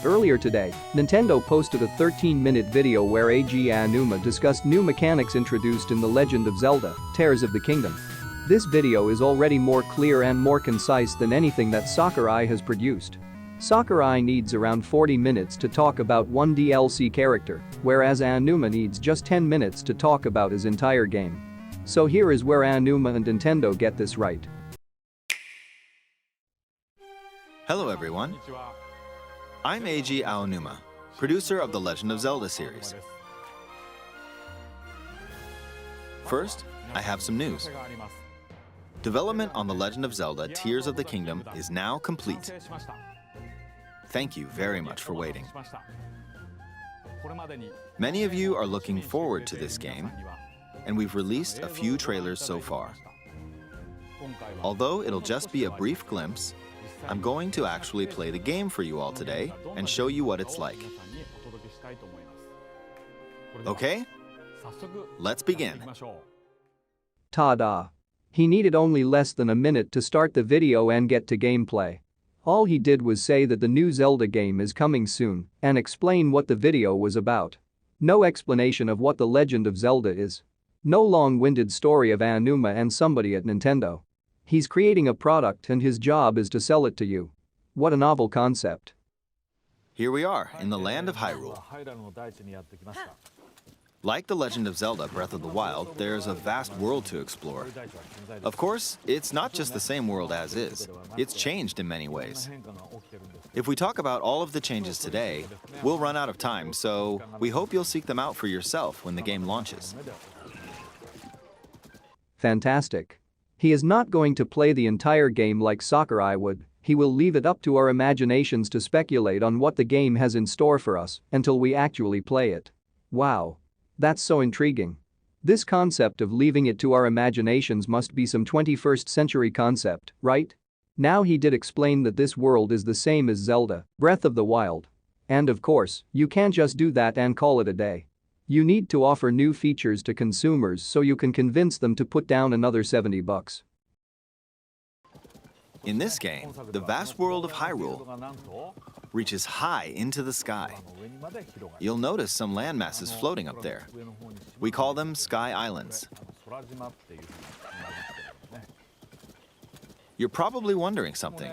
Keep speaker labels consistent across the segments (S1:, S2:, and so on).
S1: Earlier today, Nintendo posted a 13-minute video where AG Aonuma discussed new mechanics introduced in The Legend of Zelda: Tears of the Kingdom. This video is already more clear and more concise than anything that Sakurai has produced. Sakurai needs around 40 minutes to talk about one DLC character, whereas Aonuma needs just 10 minutes to talk about his entire game. So here is where Aonuma and Nintendo get this right.
S2: Hello everyone. I'm Eiji Aonuma, producer of the Legend of Zelda series. First, I have some news. Development on The Legend of Zelda: Tears of the Kingdom is now complete. Thank you very much for waiting. Many of you are looking forward to this game, and we've released a few trailers so far. Although it'll just be a brief glimpse, I'm going to actually play the game for you all today and show you what it's like. Okay? Let's begin.
S1: Ta-da! He needed only less than a minute to start the video and get to gameplay. All he did was say that the new Zelda game is coming soon and explain what the video was about. No explanation of what The Legend of Zelda is. No long-winded story of Aonuma and somebody at Nintendo. He's creating a product and his job is to sell it to you. What a novel concept.
S2: Here we are in the land of Hyrule. Like The Legend of Zelda: Breath of the Wild, there's a vast world to explore. Of course, it's not just the same world as is. It's changed in many ways. If we talk about all of the changes today, we'll run out of time, so we hope you'll seek them out for yourself when the game launches.
S1: Fantastic. He is not going to play the entire game like Sakurai would. He will leave it up to our imaginations to speculate on what the game has in store for us until we actually play it. Wow. That's so intriguing. This concept of leaving it to our imaginations must be some 21st century concept, right? Now he did explain that this world is the same as Zelda: Breath of the Wild. And of course, you can't just do that and call it a day. You need to offer new features to consumers so you can convince them to put down another $70.
S2: In this game, the vast world of Hyrule reaches high into the sky. You'll notice some landmasses floating up there. We call them Sky Islands. You're probably wondering something.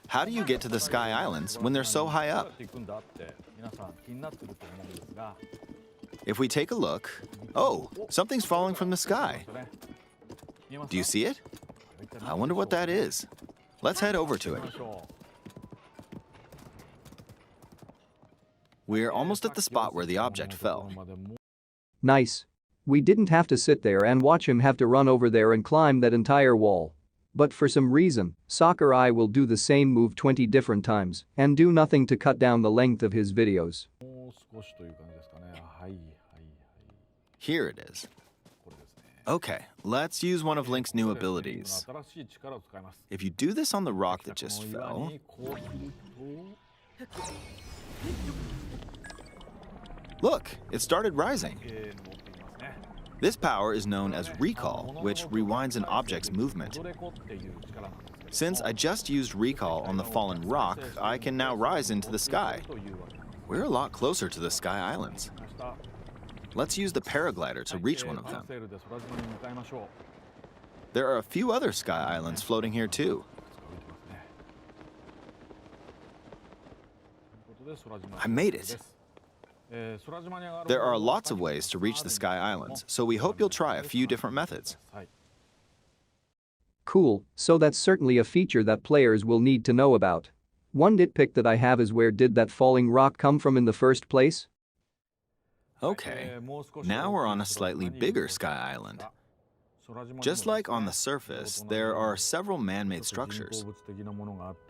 S2: How do you get to the Sky Islands when they're so high up? If we take a look, oh, something's falling from the sky. Do you see it? I wonder what that is. Let's head over to it. We're almost at the spot where the object fell.
S1: Nice. We didn't have to sit there and watch him have to run over there and climb that entire wall. But for some reason, Sakurai will do the same move 20 different times and do nothing to cut down the length of his videos.
S2: Here it is. Okay, let's use one of Link's new abilities. If you do this on the rock that just fell... Look, it started rising. This power is known as recall, which rewinds an object's movement. Since I just used recall on the fallen rock, I can now rise into the sky. We're a lot closer to the Sky Islands. Let's use the paraglider to reach one of them. There are a few other Sky Islands floating here too. I made it. There are lots of ways to reach the Sky Islands, so we hope you'll try a few different methods.
S1: Cool, so that's certainly a feature that players will need to know about. One nitpick that I have is, where did that falling rock come from in the first place?
S2: Okay, now we're on a slightly bigger Sky Island. Just like on the surface, there are several man-made structures.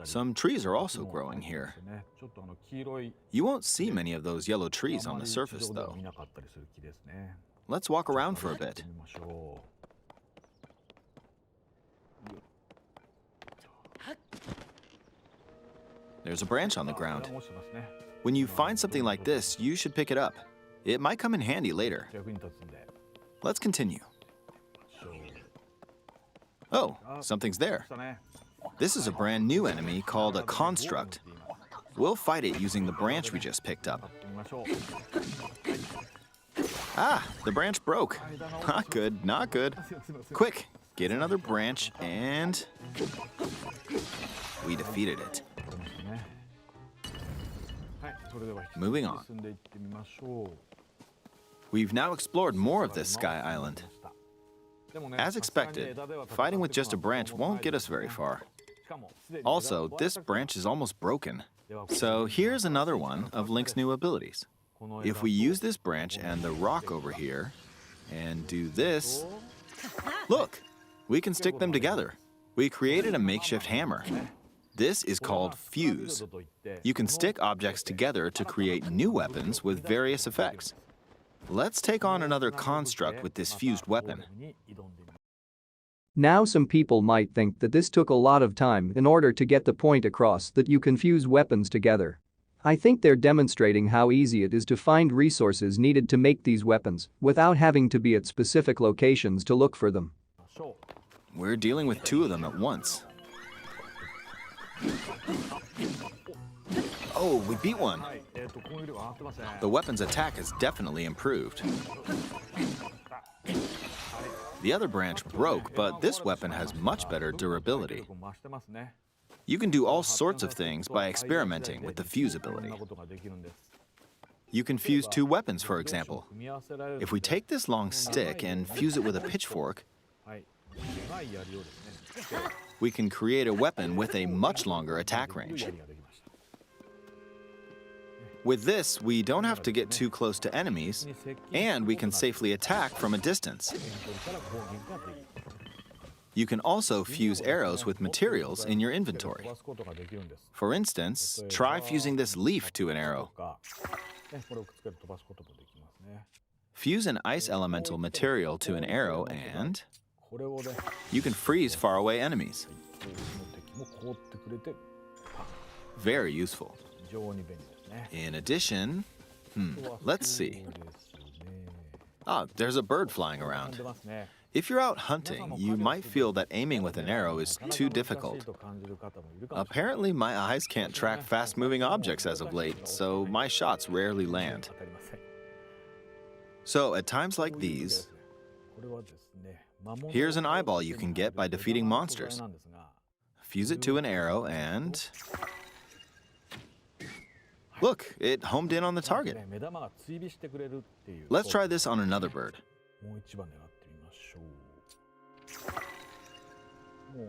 S2: Some trees are also growing here. You won't see many of those yellow trees on the surface, though. Let's walk around for a bit. There's a branch on the ground. When you find something like this, you should pick it up. It might come in handy later. Let's continue. Oh, something's there. This is a brand new enemy called a construct. We'll fight it using the branch we just picked up. Ah, the branch broke. Not good, not good. Quick, get another branch and we defeated it. Moving on. We've now explored more of this sky island. As expected, fighting with just a branch won't get us very far. Also, this branch is almost broken. So here's another one of Link's new abilities. If we use this branch and the rock over here, and do this, look, we can stick them together. We created a makeshift hammer. This is called fuse. You can stick objects together to create new weapons with various effects. Let's take on another construct with this fused weapon.
S1: Now some people might think that this took a lot of time in order to get the point across that you can fuse weapons together. I think they're demonstrating how easy it is to find resources needed to make these weapons without having to be at specific locations to look for them.
S2: We're dealing with two of them at once. Oh, we beat one. The weapon's attack has definitely improved. The other branch broke, but this weapon has much better durability. You can do all sorts of things by experimenting with the fuse ability. You can fuse two weapons, for example. If we take this long stick and fuse it with a pitchfork, we can create a weapon with a much longer attack range. With this, we don't have to get too close to enemies, and we can safely attack from a distance. You can also fuse arrows with materials in your inventory. For instance, try fusing this leaf to an arrow. Fuse an ice elemental material to an arrow and you can freeze faraway enemies. Very useful. In addition, let's see. Ah, there's a bird flying around. If you're out hunting, you might feel that aiming with an arrow is too difficult. Apparently, my eyes can't track fast-moving objects as of late, so my shots rarely land. So at times like these, here's an eyeball you can get by defeating monsters. Fuse it to an arrow and look, it homed in on the target. Let's try this on another bird.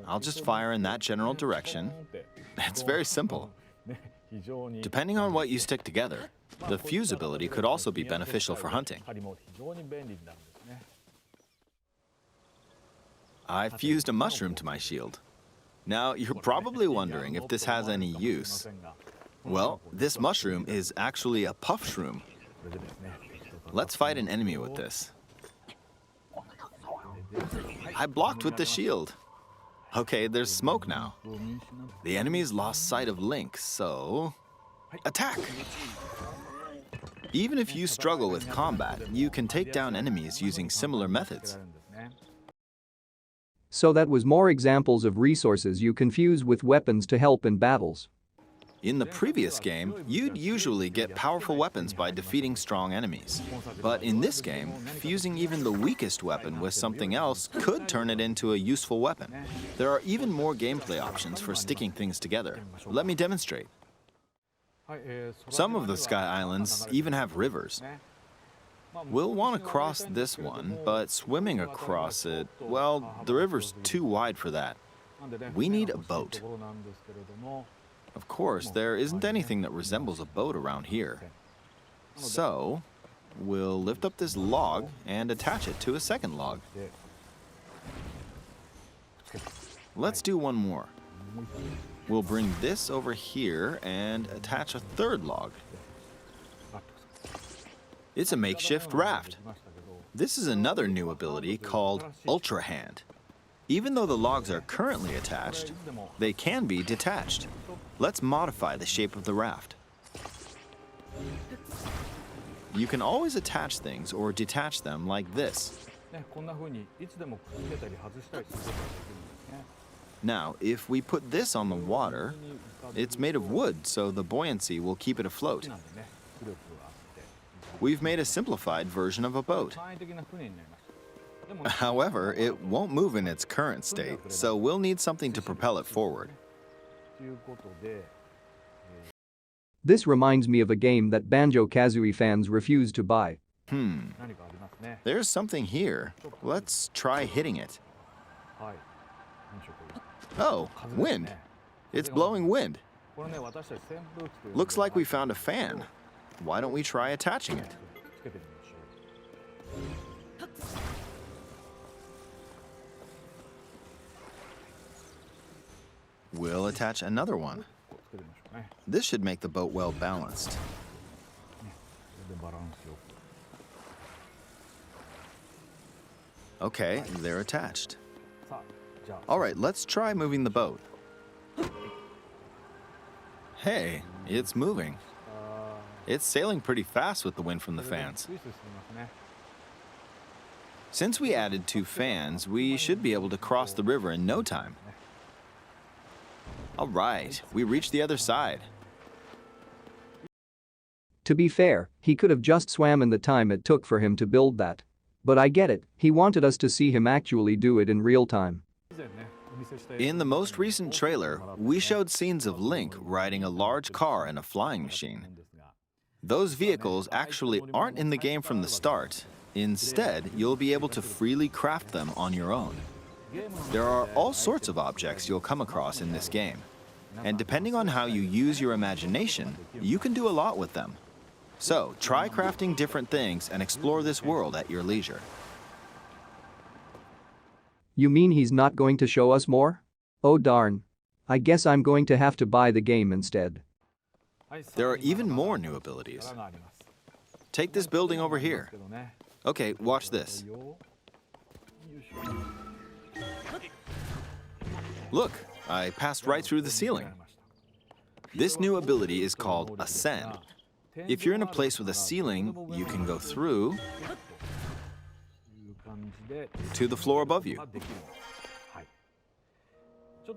S2: I'll just fire in that general direction. It's very simple. Depending on what you stick together, the fuse ability could also be beneficial for hunting. I fused a mushroom to my shield. Now, you're probably wondering if this has any use. Well, this mushroom is actually a puff shroom. Let's fight an enemy with this. I blocked with the shield. Okay, there's smoke now. The enemy's lost sight of Link, so attack! Even if you struggle with combat, you can take down enemies using similar methods.
S1: So that was more examples of resources you can fuse with weapons to help in battles.
S2: In the previous game, you'd usually get powerful weapons by defeating strong enemies. But in this game, fusing even the weakest weapon with something else could turn it into a useful weapon. There are even more gameplay options for sticking things together. Let me demonstrate. Some of the Sky Islands even have rivers. We'll want to cross this one, but swimming across it, well, the river's too wide for that. We need a boat. Of course, there isn't anything that resembles a boat around here. So, we'll lift up this log and attach it to a second log. Let's do one more. We'll bring this over here and attach a third log. It's a makeshift raft. This is another new ability called Ultra Hand. Even though the logs are currently attached, they can be detached. Let's modify the shape of the raft. You can always attach things or detach them like this. Now, if we put this on the water, It's made of wood, so the buoyancy will keep it afloat. We've made a simplified version of a boat. However, it won't move in its current state, so we'll need something to propel it forward.
S1: This reminds me of a game that Banjo-Kazooie fans refuse to buy.
S2: There's something here. Let's try hitting it. Oh, wind. It's blowing wind. Looks like we found a fan. Why don't we try attaching it? We'll attach another one. This should make the boat well balanced. Okay, they're attached. All right, let's try moving the boat. Hey, it's moving. It's sailing pretty fast with the wind from the fans. Since we added 2 fans, we should be able to cross the river in no time. All right, we reached the other side.
S1: To be fair, he could have just swam in the time it took for him to build that. But I get it, he wanted us to see him actually do it in real time.
S2: In the most recent trailer, we showed scenes of Link riding a large car and a flying machine. Those vehicles actually aren't in the game from the start. Instead, you'll be able to freely craft them on your own. There are all sorts of objects you'll come across in this game. And depending on how you use your imagination, you can do a lot with them. So, try crafting different things and explore this world at your leisure.
S1: You mean he's not going to show us more? Oh darn. I guess I'm going to have to buy the game instead.
S2: There are even more new abilities. Take this building over here. Okay, watch this. Look, I passed right through the ceiling. This new ability is called Ascend. If you're in a place with a ceiling, you can go through to the floor above you.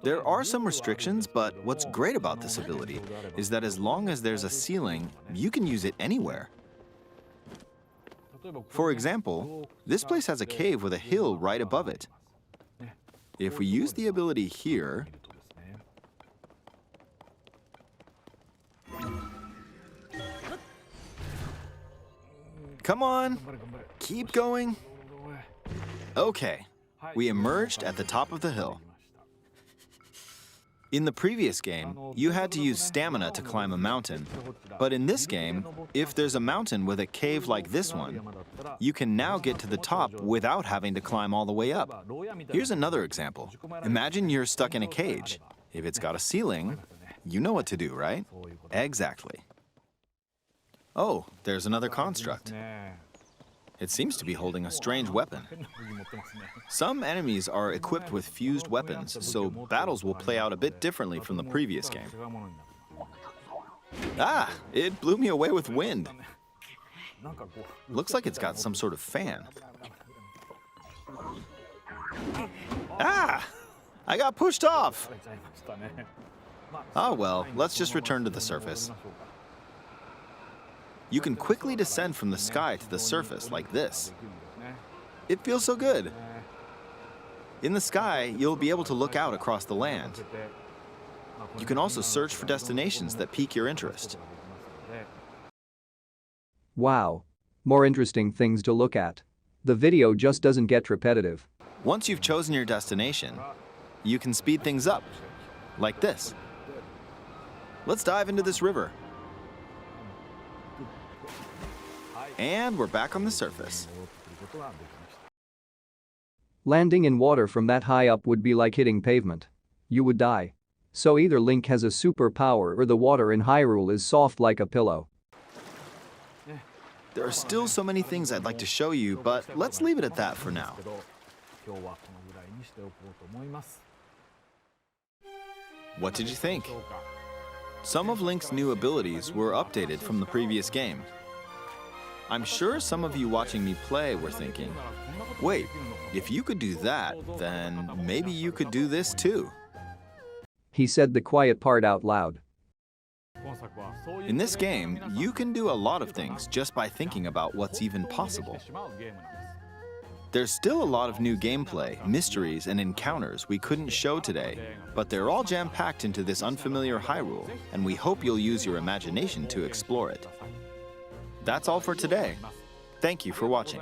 S2: There are some restrictions, but what's great about this ability is that as long as there's a ceiling, you can use it anywhere. For example, this place has a cave with a hill right above it. If we use the ability here, come on, keep going. Okay, we emerged at the top of the hill. In the previous game, you had to use stamina to climb a mountain. But in this game, if there's a mountain with a cave like this one, you can now get to the top without having to climb all the way up. Here's another example. Imagine you're stuck in a cage. If it's got a ceiling, you know what to do, right? Exactly. Oh, there's another construct. It seems to be holding a strange weapon. Some enemies are equipped with fused weapons, so battles will play out a bit differently from the previous game. Ah! It blew me away with wind. Looks like it's got some sort of fan. Ah! I got pushed off! Oh well, let's just return to the surface. You can quickly descend from the sky to the surface like this. It feels so good. In the sky, you'll be able to look out across the land. You can also search for destinations that pique your interest.
S1: Wow. More interesting things to look at. The video just doesn't get repetitive.
S2: Once you've chosen your destination, you can speed things up, like this. Let's dive into this river. And we're back on the surface.
S1: Landing in water from that high up would be like hitting pavement. You would die. So either Link has a superpower or the water in Hyrule is soft like a pillow.
S2: There are still so many things I'd like to show you, but let's leave it at that for now. What did you think? Some of Link's new abilities were updated from the previous game. I'm sure some of you watching me play were thinking, wait, if you could do that, then maybe you could do this too.
S1: He said the quiet part out loud.
S2: In this game, you can do a lot of things just by thinking about what's even possible. There's still a lot of new gameplay, mysteries, and encounters we couldn't show today, but they're all jam-packed into this unfamiliar Hyrule, and we hope you'll use your imagination to explore it. That's all for today. Thank you for watching.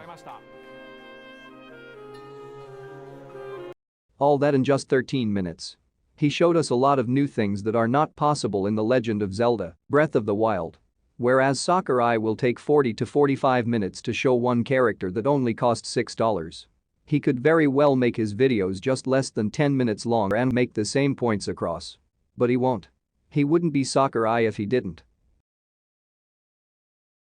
S1: All that in just 13 minutes. He showed us a lot of new things that are not possible in The Legend of Zelda: Breath of the Wild. Whereas Sakurai will take 40 to 45 minutes to show one character that only costs $6. He could very well make his videos just less than 10 minutes long and make the same points across. But he won't. He wouldn't be Sakurai if he didn't.